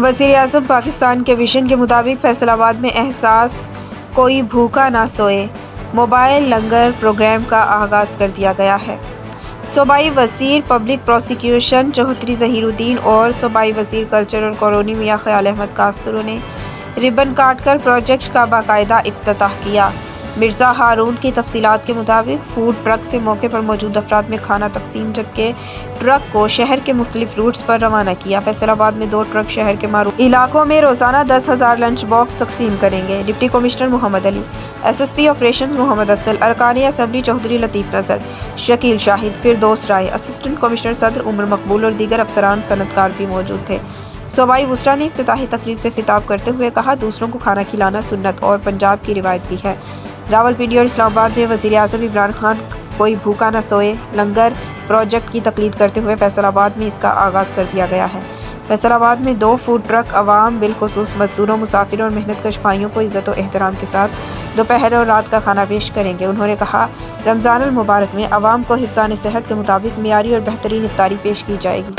وزیر اعظم پاکستان کے وژن کے مطابق فیصل آباد میں احساس کوئی بھوکا نہ سوئے موبائل لنگر پروگرام کا آغاز کر دیا گیا ہے۔ صوبائی وزیر پبلک پروسیکیوشن چوہدری ظہیر الدین اور صوبائی وزیر کلچر اور کالونی میاں خیال احمد کاسترو نے ربن کاٹ کر پروجیکٹ کا باقاعدہ افتتاح کیا۔ مرزا ہارون کی تفصیلات کے مطابق فوڈ ٹرک سے موقع پر موجود افراد میں کھانا تقسیم جبکہ ٹرک کو شہر کے مختلف روٹس پر روانہ کیا۔ فیصل آباد میں 2 ٹرک شہر کے معروف علاقوں میں روزانہ 10,000 لنچ باکس تقسیم کریں گے۔ ڈپٹی کمشنر محمد علی، ایس ایس پی آپریشنز محمد افضل، ارکان اسمبلی چوہدری لطیف نذر، شکیل شاہد، فردوس رائے، اسسٹنٹ کمشنر صدر عمر مقبول اور دیگر افسران صنعتکار بھی موجود تھے۔ صوبائی وزراء نے افتتاحی تقریب سے خطاب کرتے ہوئے کہا، دوسروں کو کھانا کھلانا سنت اور پنجاب کی روایت بھی ہے۔ راولپنڈی اور اسلام آباد میں وزیر اعظم عمران خان کوئی بھوکا نہ سوئے لنگر پروجیکٹ کی تقلید کرتے ہوئے فیصل آباد میں اس کا آغاز کر دیا گیا ہے۔ فیصل آباد میں 2 فوڈ ٹرک عوام بالخصوص مزدوروں، مسافروں اور محنت کش بھائیوں کو عزت و احترام کے ساتھ دوپہر اور رات کا کھانا پیش کریں گے۔ انہوں نے کہا، رمضان المبارک میں عوام کو حفظان صحت کے مطابق معیاری اور بہترین افطاری پیش کی جائے گی۔